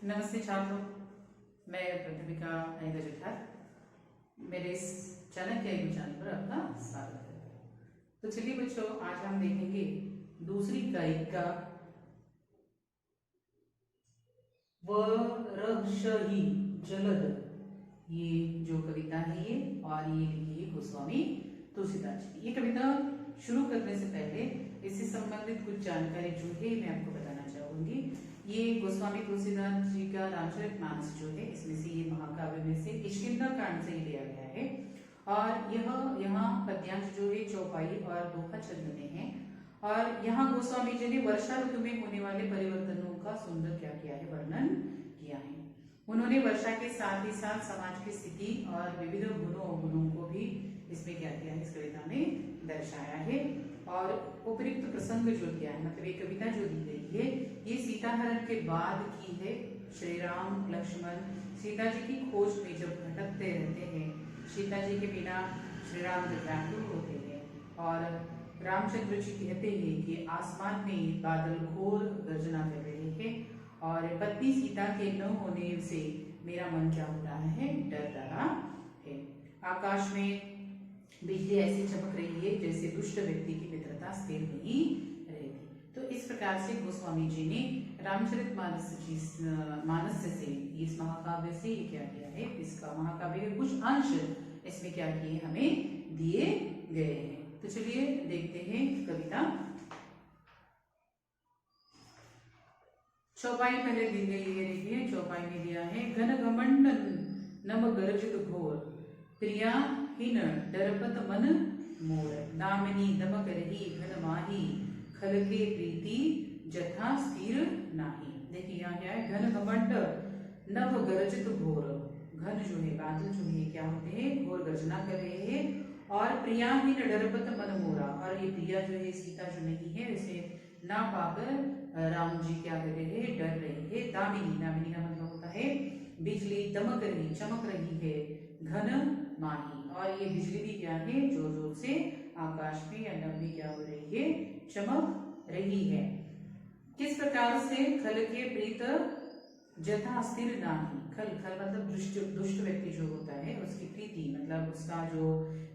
नमस्ते छात्रों, मैं प्रतिभिका अयंगर मेरे इस चैनल के चैनल पर आपका स्वागत है। तो चलिए बच्चों, आज हम देखेंगे दूसरी इकाई का वरक्षहि जलद, ये जो कविता है ये, और ये लिखी है गोस्वामी तुलसीदास जी। ये कविता शुरू करने से पहले इससे संबंधित कुछ जानकारी जो है मैं आपको बताना चाहूंगी। ये गोस्वामी तुलसीदास जी का रामचरितमानस जो है, इसमें से ये महाकाव्य में से किष्किंधा कांड से ही लिया गया है। और यह यहाँ पद्यांश जो है चौपाई और दोहा छंद में है। और यहाँ गोस्वामी जी ने वर्षा ऋतु में होने वाले परिवर्तनों का सुंदर क्या किया है, वर्णन किया है। उन्होंने वर्षा के साथ ही साथ समाज की स्थिति और विविध गुणों अवगुणों को भी इसमें क्या किया है, इस कविता में दर्शाया है। और उपयुक्त प्रसंग जो किया है, मतलब ये कविता जो दी गई है, ये सीता हरण के बाद की है। श्री राम लक्ष्मण सीता जी की खोज में जब भटकते रहते हैं, सीता जी के बिना श्री राम जब व्याकुल होते हैं और रामचंद्र जी कहते हैं कि आसमान में बादल घोर गर्जना कर रहे हैं और पत्नी सीता के न होने से मेरा मन क्या हो रहा है, डर रहा है। आकाश में बिजली ऐसी चमक रही है जैसे दुष्ट व्यक्ति की मित्रता स्थिर नहीं रहती। तो इस प्रकार से गोस्वामी जी ने रामचरितमानस से इस महाकाव्य से ये क्या किया है, इसका महाकाव्य के कुछ अंश इसमें क्या किए हमें दिए गए हैं। तो चलिए देखते हैं कविता। चौपाई पहले दी गई है, देखिए चौपाई में दिया है, घन घमंड नम गर्जित घोर, प्रिया हिन डरपत मन मोर, दामिनी दमक रही घन माही, खलके प्रीति जथा स्थिर नाही। देखिए यहाँ क्या है, घन घमंड नभ गरजित घोर, घन जो है बादल जो है क्या होते हैं, घोर गर्जना कर रहे हैं। और प्रिया हिन डरपत मन मोरा, और ये प्रिया जो है सीता जो नहीं है इसे ना पाकर राम जी क्या कर रहे हैं, डर रहे हैं। दामिनी, दामिनी का मतलब होता है बिजली, दमक रही चमक रही है, घन माही, और ये बिजली भी क्या है, जोर जोर से आकाश में या नभ में क्या हो रही है, चमक रही है। किस प्रकार से, खल के प्रीत जथा स्थिर नाही, खल खल मतलब दुष्ट व्यक्ति जो होता है उसकी प्रीति मतलब उसका जो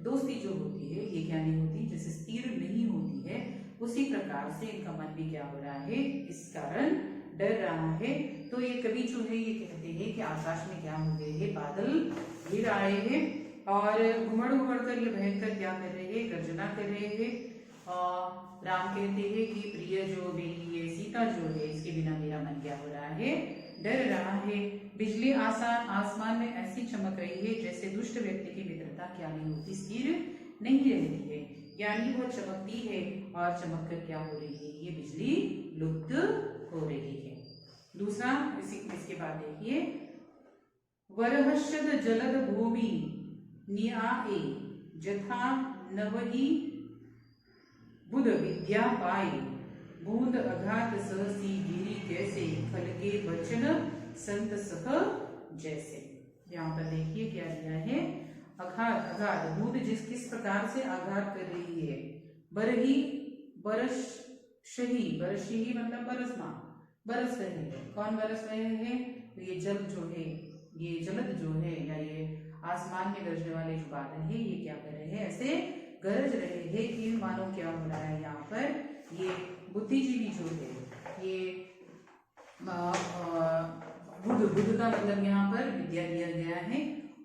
दोस्ती जो होती है ये क्या नहीं होती, जैसे स्थिर नहीं होती है, उसी प्रकार से इनका मन भी क्या हो रहा है, इस कारण डर रहा है। तो ये कवि जो है ये कहते हैं कि आकाश में क्या हो गए हैं, बादल घिर आए हैं और घुमड़ घुमड़ कर ये भयंकर क्या कर रहे हैं, गर्जना कर रहे हैं। और राम कहते हैं कि प्रिय जो मेरी ये सीता जो है इसके बिना मेरा मन क्या हो रहा है, डर रहा है। बिजली आसमान में ऐसी चमक रही है जैसे दुष्ट व्यक्ति की मित्रता क्या नहीं होती, स्थिर नहीं रहती है, यानी वो चमकती है और चमक कर क्या हो रही है, ये बिजली लुप्त हो रही है। दूसरा इसके बाद देखिए, वरहस्यद जलद भूमि निआए, जथा नवही बुध विद्या पाए, बूंद अघात सहसी गिरी कैसे, खल के वचन संत सह जैसे। यहाँ पर देखिए क्या दिया है, अघात अघात, बूंद जिस किस प्रकार से आघात कर रही है, बरही बरस शही, बरसही मतलब बरसना, बरस रहे हैं। कौन बरस रहे हैं, तो ये जल जो है, ये जलद जो है या ये आसमान में गरजने वाले जो बादल है ये क्या कर रहे हैं, ऐसे गरज रहे हैं कि मानो क्या हो रहा है, यहाँ पर ये बुद्धिजीवी जो है ये बुध का मतलब यहाँ पर विद्या दिया गया है।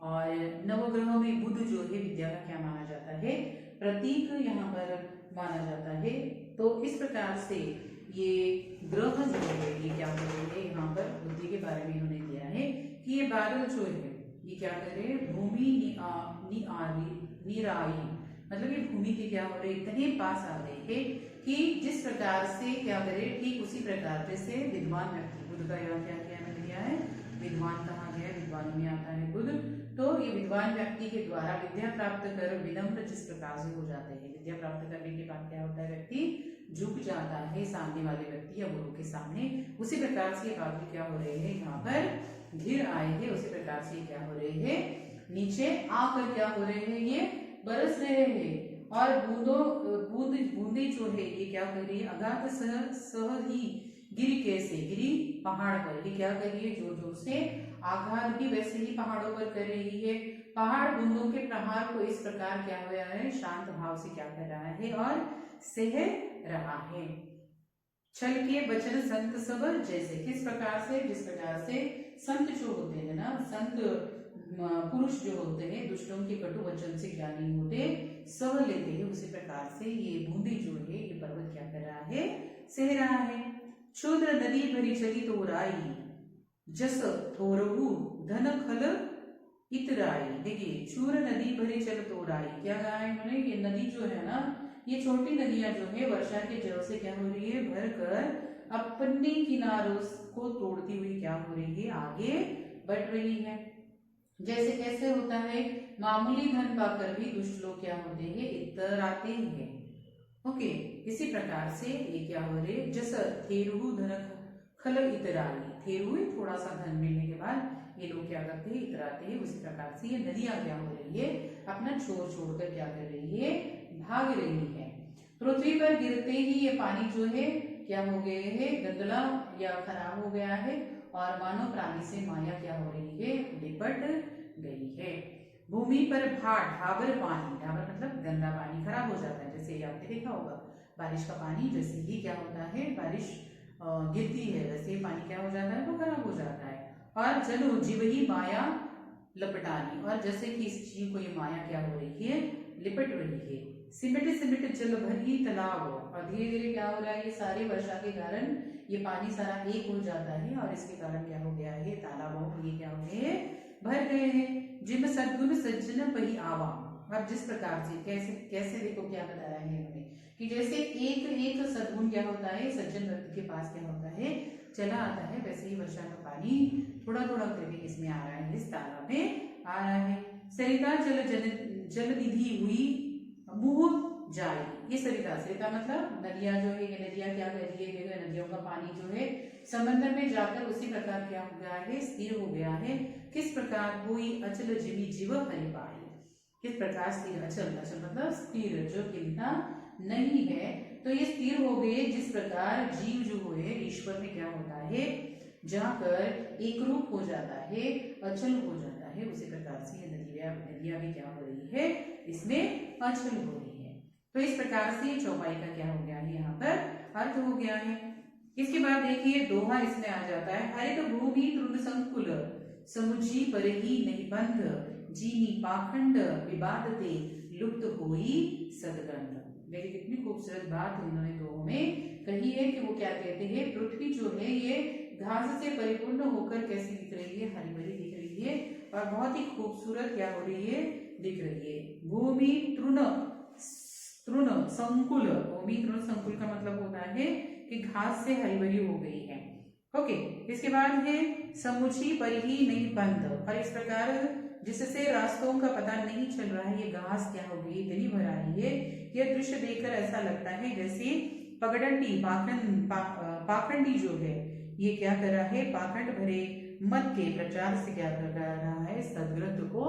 और नवग्रहों में बुध जो है विद्या का क्या माना जाता है, प्रतीक यहाँ पर माना जाता है। तो इस प्रकार से ये ग्रह जो है ये क्या कर रहे हैं, यहाँ पर बुद्धि के बारे में इन्होंने दिया है कि ये बादल जो है ये क्या कर रहे हैं, भूमि निराई, मतलब ये भूमि के क्या हो रहे, इतने पास आ रहे हैं कि जिस प्रकार से क्या करे, ठीक उसी प्रकार जैसे विद्वान व्यक्ति, बुध का यहाँ क्या क्या मैंने दिया है, विद्वान कहा गया है, विद्वान में आता है बुध। तो ये विद्वान व्यक्ति के द्वारा विद्या प्राप्त कर विनम्र जिस प्रकार से हो जाते हैं, विद्या प्राप्त करने के बाद क्या होता है, व्यक्ति झुक जाता है सामने वाले व्यक्ति या गुरु के सामने, उसी प्रकार से बादल क्या हो रहे हैं, यहाँ पर घिर आए हैं, उसी प्रकार से क्या हो रहे हैं, नीचे आकर क्या हो रहे हैं, ये बरस रहे हैं। और बूंदे जो है ये क्या कर रही है, अगाध सह ही गिरी कैसे, गिरी पहाड़ पर, ये क्या कर रही है, जोर जोर से आघात भी वैसे ही पहाड़ों पर कर रही है। पहाड़ बूंदों के प्रहार को इस प्रकार क्या हो रहा है, शांत भाव से क्या कर रहा है और सह रहा है। छल के वचन संत सब जैसे, किस प्रकार से, जिस प्रकार से संत जो होते हैं ना, संत पुरुष जो होते हैं दुष्टों के कटु वचन से ज्ञानी होते सह लेते हैं, उसी प्रकार से ये बूंदी जो है ये पर्वत क्या कर रहा है, सह रहा है। क्षुद्र नदी भरी चली तोराई, जस थोरहु धन खल इतराई। देखिए क्षुद्र नदी भरी चल तोराई, क्या कहा है मैंने, ये नदी जो है ना, ये छोटी नदियां जो है वर्षा के जल से क्या हो रही है, भर कर अपने किनारों को तोड़ती हुई क्या हो रही है, आगे बढ़ रही है। जैसे कैसे होता है, मामूली धन पाकर भी दुष्ट लोग क्या होते हैं, इतराते हैं। ओके, इसी प्रकार से ये क्या हो रहे, जैसा थेरु धन खल इतराई, थेरु थोड़ा सा धन मिलने के बाद ये लोग क्या करते हैं, इतराते हैं। उसी प्रकार से ये नदियां क्या हो रही है, अपना छोड़ छोड़कर क्या कर रही है, भाग रही है। पृथ्वी पर गिरते ही ये पानी जो है क्या हो गए है, गंदला या खराब हो गया है और मानव प्राणी से माया क्या हो रही है, लिपट गई है। भूमि पर ढाबर पानी, ढाबर मतलब गंदा पानी, खराब हो जाता है। जैसे आपने देखा होगा बारिश का पानी जैसे ही क्या होता है, बारिश गिरती है वैसे ही पानी क्या हो जाता है, वो खराब हो जाता है। और जलो जीव ही माया लपटानी, और जैसे कि इस जीव को ये माया क्या हो रही है, लिपट रही है। सिमट सिमट जल भरी तालाब, और धीरे धीरे क्या हो रहा है, ये सारी वर्षा के कारण ये पानी सारा एक हो जाता है और इसके कारण क्या हो गया है, तालाबों में ये क्या हो गए, भर गए हैं। जिम सद्गुण सज्जन पही आवा, और जिस प्रकार से कैसे कैसे देखो क्या बताया है इन्होंने, कि जैसे एक एक सद्गुण क्या होता है, सज्जन व्यक्ति के पास क्या होता है, चला आता है, वैसे ही वर्षा का पानी थोड़ा थोड़ा करके किसमें आ रहा है, इस तालाब में आ रहा है। सरिता जल निधि हुई मुँह जाए, ये सरिता, सरिता मतलब नदियां जो है, ये नदियां क्या कर रही है, नदियों का पानी जो है समंदर में जाकर उसी प्रकार क्या हो गया है, स्थिर हो गया है। किस प्रकार, हुई अचल जीवी जीव हरि पाई, किस प्रकार स्थिर, अचल, अचल मतलब स्थिर, जो हिलता नहीं है, तो ये स्थिर हो गए। जिस प्रकार जीव जो है ईश्वर में क्या होता है, जाकर एक रूप हो जाता है, अचल हो जाता है, उसी प्रकार से ये नदियां भी क्या हो रही है, इसमें अचल हो रही है। तो इस प्रकार से चौपाई का क्या हो गया है, यहाँ पर अर्थ हो गया है। इसके बाद देखिए दोहा इसमें आ जाता है, हरित भूमि तृण संकुल समुझी पर ही नहीं बंध, जीनी पाखंड विवादते लुप्त होई सदगंध। देखिए कितनी खूबसूरत बात उन्होंने दोनों में कही है, कि वो क्या कहते हैं, पृथ्वी जो है ये घास से परिपूर्ण होकर कैसी दिख रही है, हरी भरी दिख रही है और बहुत ही खूबसूरत क्या हो रही है, दिख रही है। भूमि तृण तृण संकुल, भूमि तृण संकुल का मतलब होता है कि घास से हरी भरी हो गई है। ओके, इसके बाद है समुची पर ही नहीं बंद, और इस प्रकार जिससे रास्तों का पता नहीं चल रहा है, ये घास क्या हो गई, इतनी भर आई है। यह दृश्य देखकर ऐसा लगता है जैसे पगडंडी पाखंडी जो है ये क्या कर रहा है, पाखंड भरे मत के प्रचार से क्या कर रहा है, सदग्रंथ को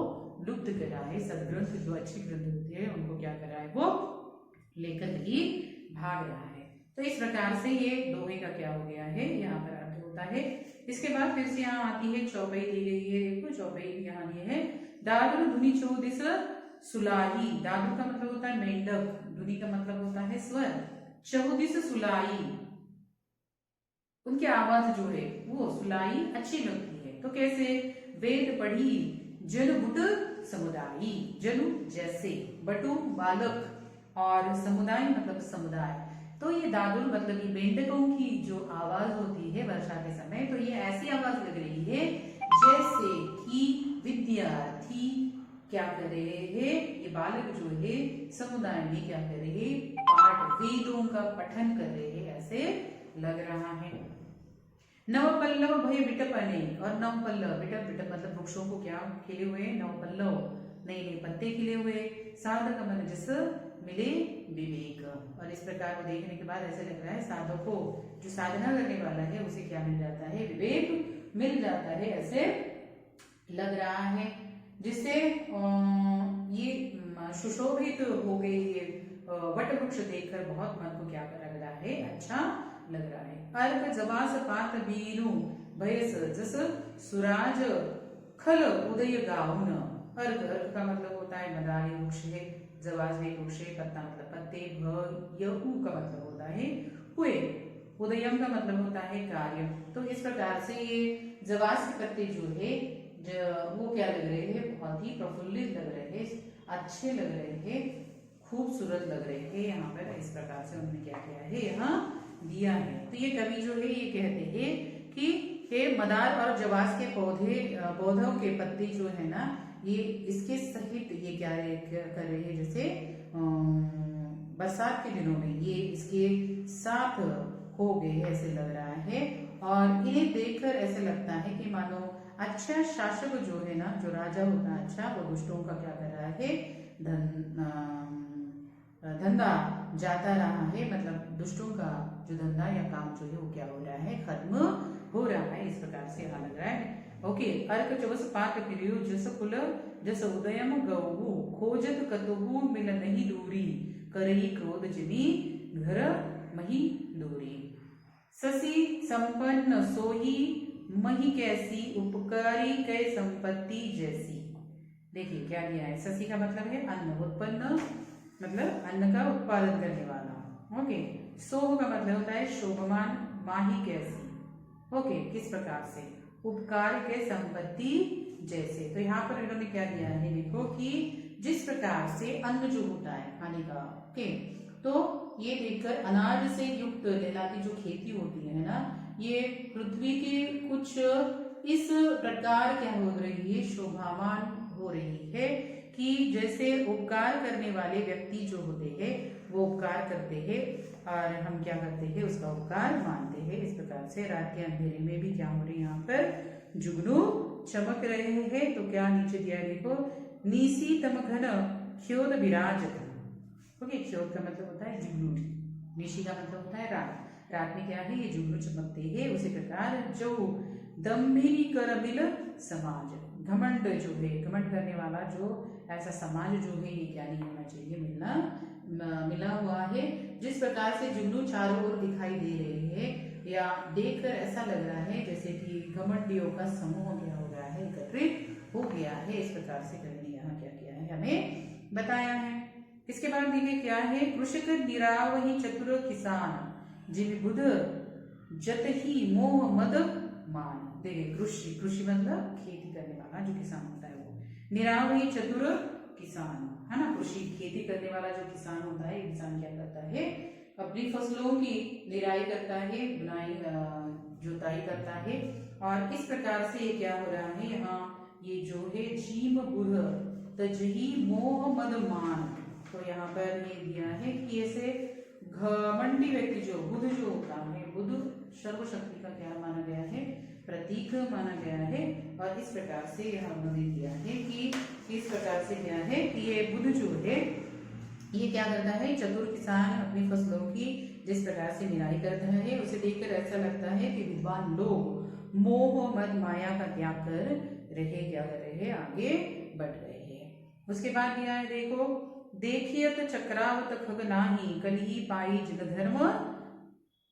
लुप्त कर रहा है। सदग्रंथ जो अच्छे ग्रंथ होते हैं उनको क्या कर रहा है, वो लेकर ही भाग रहा है। तो इस प्रकार से ये दोहे का क्या हो गया है, यहाँ पर अर्थ होता है। इसके बाद फिर से यहाँ आती है चौपाई दी गई है, देखो चौपाई यहाँ ये है, दादुर धुनी चौदिस सुलाही, दादुर का मतलब होता है मेंढक, धुनी का मतलब होता है स्वर, चौदिस सुलाई, उनकी आवाज जो है वो सुलाई अच्छी लगती है। तो कैसे, वेद पढ़ी जनु बुट समुदायी, जनु जैसे, बटु बालक और समुदाय मतलब समुदाय। तो ये दादुर मतलब ये मेंढकों की जो आवाज होती है वर्षा के समय, तो ये ऐसी आवाज लग रही है जैसे कि विद्यार्थी क्या कर रहे हैं, ये बालक जो है समुदाय में क्या कर रहे हैं, पाठ वेदों का पठन कर रहे हैं, ऐसे लग रहा है। नव पल्लव भय विटपने, और नव पल्लव, विटप विटप मतलब वृक्षों को क्या खिले हुए, नव पल्लव नए नए पत्ते खिले हुए, साधक मन जस मिले विवेक, और इस प्रकार को देखने के बाद ऐसे लग रहा है साधक को, जो साधना करने वाला है उसे क्या मिल जाता है, विवेक मिल जाता है, ऐसे लग रहा है। जिससे ये सुशोभित हो गई है, वट वृक्ष देखकर बहुत मन को क्या लग रहा है, अच्छा लग रहा है। अर्क जबास पात बीनु भयस जस सुराज खल उदय गाउन। अर्क, अर्क का मतलब होता है मदारी वृक्ष है, जवास भी वृक्ष है, पत्ता मतलब पत्ते, भ य उ का मतलब होता है हुए, उदयम का मतलब होता है कार्य। तो इस प्रकार से ये जवास के पत्ते जो है वो क्या लग रहे हैं, बहुत ही प्रफुल्लित लग रहे हैं, अच्छे लग रहे हैं, खूबसूरत लग रहे हैं। यहाँ पर इस प्रकार से उन्होंने क्या किया है, यहाँ दिया है। तो ये कवि जो है ये कहते हैं कि हे मदार और जवास के पौधों के पत्ते जो है ना, ये इसके सहित ये क्या कर रहे हैं, जैसे बरसात के दिनों में ये इसके साथ हो गए ऐसे लग रहा है। और इन्हें देखकर ऐसे लगता है कि मानो अच्छा शासक जो है ना, जो राजा होता है अच्छा, वो दुष्टों का क्या कर रहा है, धंधा जाता रहा है, मतलब दुष्टों का जो धंधा या काम जो है वो क्या हो रहा है, खत्म हो रहा है। इस प्रकार से यहाँ लग रहा है। ओके, अर्क चवस पाक पिरियो जस कुल जस उदयम गऊ खोजत कतहु मिल नहीं दूरी करही क्रोध जिमी घर मही दूरी। ससी संपन्न सोही मही कैसी उपकारी कै संपत्ति जैसी। देखिए क्या दिया है, ससी का मतलब है अन्न, उत्पन्न मतलब अन्न का उत्पादन करने वाला। ओके, सोह का मतलब होता है शोभमान, माही कैसी। ओके, किस प्रकार से, उपकार के संपत्ति जैसे। तो यहाँ पर इन्होंने क्या दिया है, देखो कि जिस प्रकार से अन्न जो होता है खाने का, ओके, तो ये देखकर अनाज से युक्त कहलाती जो खेती होती है ना, ये पृथ्वी की कुछ इस प्रकार क्या हो रही है, शोभामान हो रही है कि जैसे उपकार करने वाले व्यक्ति जो होते हैं वो उपकार करते हैं और हम क्या करते हैं, उसका उपकार मानते हैं। इस प्रकार से रात के अंधेरे में भी क्या हो रही है, यहाँ पर जुगनू चमक रहे हैं। तो क्या नीचे दिया है, देखो, नीसी तम घन ख्योद विराजत। ओके, ख्योद का मतलब होता है जुगनू, निशी का मतलब होता है रात, रात में क्या है, ये जुगनू चमकते हैं। उसी प्रकार जो दम्भिनी कर मिल समाज, घमंड जो है, घमंड करने वाला जो ऐसा समाज जो है ये क्या नहीं होना चाहिए, मिला हुआ है। जिस प्रकार से जुगनू चारों ओर दिखाई दे रहे हैं या देखकर ऐसा लग रहा है जैसे कि घमंडियों का समूह क्या हो गया है, एकत्रित हो गया है। इस प्रकार से कवि ने यहाँ क्या किया है, हमें बताया है। इसके बाद देखिए क्या है, कृषक निरावही चतुर किसान जिन बुध जत ही मोह मद मान। देखिए कृषि, कृषि मतलब खेती करने वाला जो किसान होता है वो, निरावही चतुर किसान है ना, कृषि खेती करने वाला जो किसान होता है, किसान क्या करता है, अपनी फसलों की निराई करता है, बुनाई जुताई करता है। और इस प्रकार से ये क्या हो रहा है, यहाँ ये जो है जीम बुध तजही मोह मद मान। तो यहाँ पर ये दिया है कि ऐसे घमंडी व्यक्ति जो बुध जो होता है, बुध सर्वशक्ति का क्या माना गया है, प्रतीक माना गया है। और इस प्रकार से यहाँ उन्होंने दिया है कि इस प्रकार से क्या है कि ये बुध जो है ये क्या करता है, चतुर किसान अपनी फसलों की जिस प्रकार से निराई करता है, उसे देखकर ऐसा लगता है कि विद्वान लोग मोह मद माया का त्याग कर रहे, क्या कर रहे हैं, आगे बढ़ रहे हैं। उसके बाद दिया है, देखो, देखियत चक्रावत खग नाही कलही पाई जिन धर्म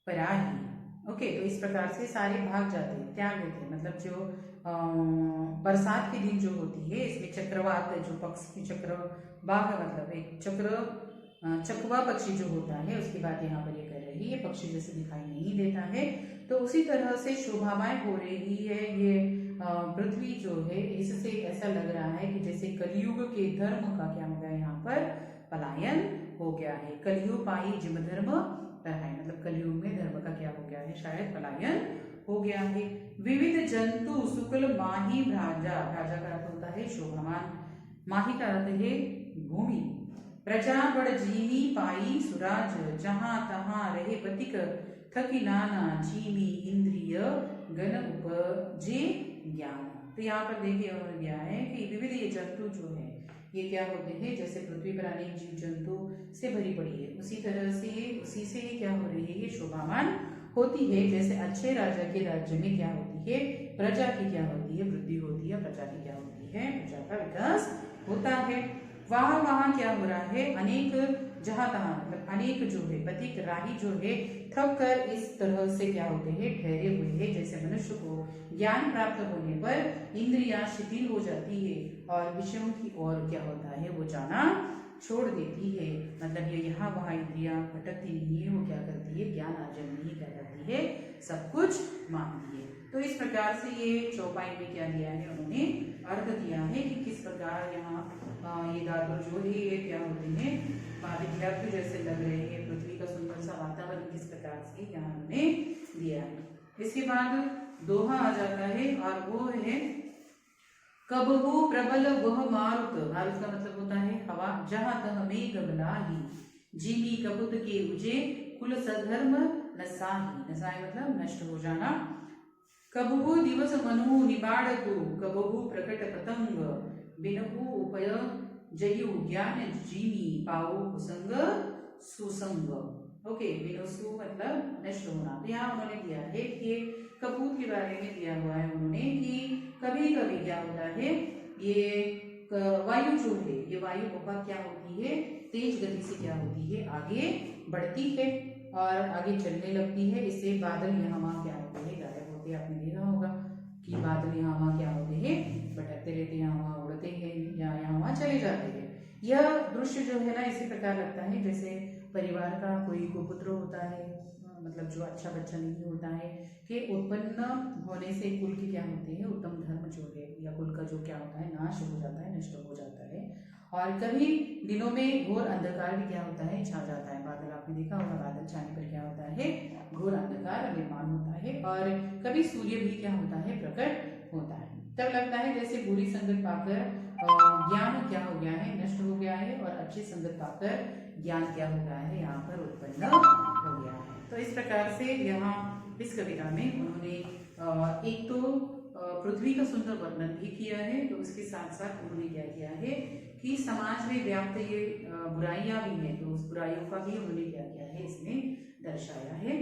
पराही। ओके, तो इस प्रकार से सारे भाग जाते हैं, त्याग देते हैं। मतलब जो बरसात के दिन जो होती है इसमें चक्रवात, जो पक्षी चक्र बाघ मतलब एक चकवा पक्षी जो होता है, उसकी बात यहाँ पर ये कर रही है, पक्षी जैसे दिखाई नहीं देता है। तो उसी तरह से शोभामय हो रही है ये पृथ्वी जो है, इससे ऐसा लग रहा है कि जैसे कलयुग के धर्म का क्या हो गया, यहाँ पर पलायन हो गया है। कलयुग पाई जिम धर्म है, मतलब कलयुग में धर्म का क्या हो गया है, शायद पलायन हो गया है। विविध जंतु शुक्ल माही भ्राजा, भ्राजा का अर्थ होता है शोभामान, माही का अर्थ है भूमि। प्रजा बड़ जीवी पाई सुराज जहां तहां रहे पथिक थकी नाना जीवी इंद्रिय गण उपजे ज्ञान। तो यहाँ पर देखिए उन्होंने दिया है कि विविध ये जंतु जो है ये क्या होते हैं, जैसे पृथ्वी पर अनेक जीव जंतु से भरी पड़ी है, उसी तरह से उसी से ये क्या हो रही है, ये शोभामान होती है। जैसे अच्छे राजा के राज्य में क्या होती है, प्रजा की क्या होती है, वृद्धि होती है, प्रजा की क्या होती है, प्रजा का विकास होता है। वहां क्या हो रहा है, अनेक जहां तहां मतलब अनेक जो है पथिक राही जो है थक कर इस तरह से क्या होते हैं, ठहरे हुए हैं। जैसे मनुष्य को ज्ञान प्राप्त होने पर इंद्रियां शिथिल हो जाती है और विषयों की ओर क्या होता है, वो जाना छोड़ देती है। मतलब ये यहाँ वहाँ इंद्रियां भटकती नहीं है, वो क्या करती है, ज्ञान अर्जन नहीं कर पाती है, सब कुछ मानती है। तो इस प्रकार से ये चौपाई में क्या दिया है, उन्होंने अर्थ दिया है कि किस प्रकार यहाँ ये दादुर जो है ये क्या होते हैं, विद्यार्थी जैसे लग रहे हैं, पृथ्वी का सुंदर सा वातावरण किस प्रकार से यहाँ उन्होंने दिया है। इसके बाद दोहा आ जाता है और वो है कबहू प्रबल वह मारुत। मारुत का मतलब होता है हवा। जहाँ तह मेघ बलाही, जिमी कबूत के उजे, कुल सधर्म नसाही। नसाही मतलब नष्ट हो जाना। कबहू दिवस मनु निबाड़तु, कबहू प्रकट पतंग, बिनहु उपय जयु ज्ञान जीवी, पाओ कुसंग सुसंग। ओके, बिनसु मतलब नष्ट होना। तो यहाँ उन्होंने दिया है कि कपूत के बारे में दिया हुआ है उन्होंने कि कभी कभी क्या होता है, ये वायु जो है, ये वायु बहुत क्या होती है, तेज गति से क्या होती है, आगे बढ़ती है और आगे चलने लगती है। इससे बादल यहाँ वहाँ क्या होते हैं, गायब होते हैं। आपने देखा होगा कि बादल यहाँ वहाँ क्या होते हैं, भटकते रहते हैं, यहाँ वहाँ उड़ते हैं या यहाँ वहाँ चले जाते हैं। यह दृश्य जो है ना इसी प्रकार लगता है जैसे परिवार का कोई कुपुत्र होता है, मतलब जो अच्छा बच्चा नहीं होता है, कि उत्पन्न होने से कुल की क्या होते हैं, उत्तम धर्म जो है या कुल का जो क्या होता है, नाश हो जाता है, नष्ट हो जाता है। और कभी दिनों में घोर अंधकार भी क्या होता है, छा जाता है। बादल आपने देखा होगा, बादल छाने पर क्या होता है, घोर अंधकार निर्माण होता है। और कभी सूर्य भी क्या होता है, प्रकट होता है। तब लगता है जैसे बुरी संगत पाकर ज्ञान क्या हो गया है, नष्ट हो गया है, और अच्छी संगत पाकर ज्ञान क्या हो गया है, यहाँ पर उत्पन्न हो गया है। तो इस प्रकार से यहाँ इस कविता में उन्होंने एक तो पृथ्वी का सुंदर वर्णन भी किया है, तो उसके साथ साथ उन्होंने क्या किया है कि समाज में व्याप्त ये बुराइयां भी हैं, तो उस बुराइयों का भी उन्होंने क्या किया है, इसमें दर्शाया है।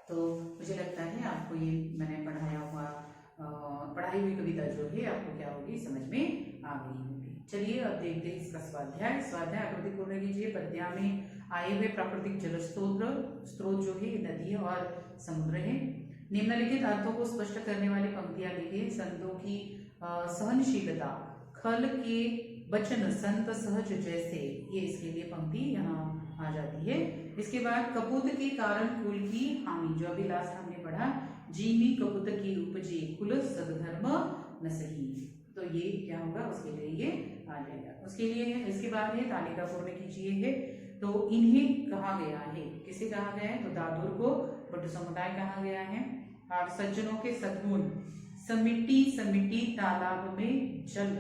तो मुझे लगता है आपको ये मैंने पढ़ाई हुई कविता जो है आपको क्या होगी, समझ में आ गई होगी। चलिए अब देखते हैं इसका स्वाध्याय। स्वाध्याय आकृति पूर्ण कीजिए। पद्या में आए हुए प्राकृतिक जल स्रोत जो है नदी और समुद्र है। निम्नलिखित अर्थों को स्पष्ट करने वाली पंक्तियां लिखिए। संतों की सहनशीलता, खल के वचन संत सहज जैसे, ये इसके लिए पंक्ति यहाँ आ जाती है। इसके बाद कपूत के कारण कुल की हानि, जो अभी लास्ट हमने पढ़ा, जीमी कपूत की उपजे, कुल सदधर्म न सही, तो ये क्या होगा, उसके लिए ये आ जाएगा। उसके लिए इसके बाद है तालिका पूर्ण कीजिए है। तो इन्हें कहा गया है, किसे कहा गया है, तो दादुर को बटु समुदाय कहा गया है। और सज्जनों के सद्गुण, समिटी समिटी तालाब में जल,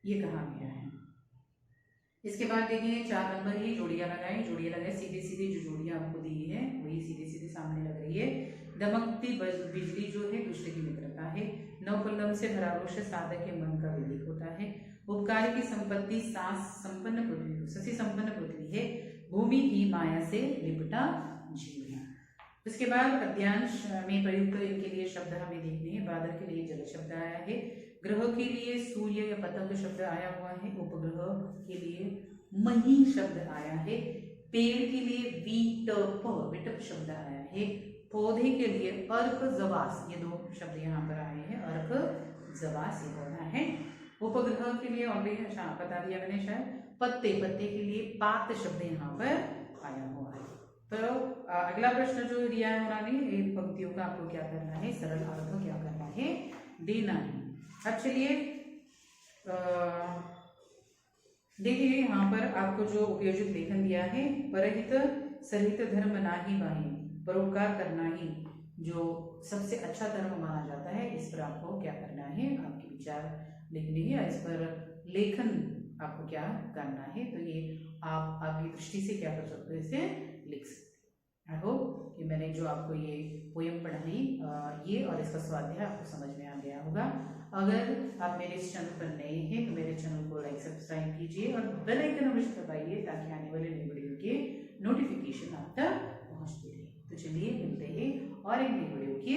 ये कहा गया है। इसके बाद देखिए 4 नंबर ही जोड़ियां लगाए। जोड़ियां लगाए, सीधे सीधे जो जोड़ियां आपको दी है वही सीधे सीधे सामने लग रही है। दमकती बिजली जो है दुष्ट की मित्रता है। नवकुलम से भरा वृक्ष साधक के मन का विवेक होता है। उपकार की संपत्ति सास संपन्न पृथ्वी, ससी संपन्न पृथ्वी है। भूमि की माया से लिपटा जीव है। उसके बाद पद्यांश में प्रयुक्त इनके लिए शब्द हमें देखने हैं। बादल के लिए जल शब्द आया है। ग्रह के लिए सूर्य या पतंग शब्द आया हुआ है। उपग्रह के लिए मही शब्द आया है। पेड़ के लिए विटप शब्द आया है। पौधे के लिए अर्क जवास, ये 2 शब्द यहाँ पर आए हैं। अर्क जवास ये पौधा है। उपग्रह के लिए ऑलरेडी बता दिया मैंने शायद। पत्ते के लिए पात शब्द यहाँ पर आया हुआ है। तो अगला प्रश्न जो दिया है उन्होंने, इन पंक्तियों का आपको क्या करना है, सरल अर्थ क्या करना है, देना है। अब चलिए देखिए यहाँ पर आपको जो उपयोजित लेखन दिया है, परहित सहित धर्म नाही बाही, परोपकार करना ही जो सबसे अच्छा धर्म माना जाता है, इस पर आपको क्या करना है, आपके विचार लिखने हैं। इस पर लेखन आपको क्या करना है, तो ये आप आपकी दृष्टि से क्या कर सकते हो, इसे लिख सकते हैं। आई होप कि मैंने जो आपको ये पोयम पढ़ाई ये और इसका स्वाध्याय आपको समझ में आ गया होगा। अगर आप मेरे इस चैनल पर नए हैं तो मेरे चैनल को लाइक सब्सक्राइब कीजिए और बेल आइकन अवश्य दबाइए ताकि आने वाले नई वीडियो के नोटिफिकेशन आप तक पहुंचते रहे। तो चलिए मिलते हैं और एक नई वीडियो के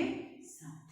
साथ।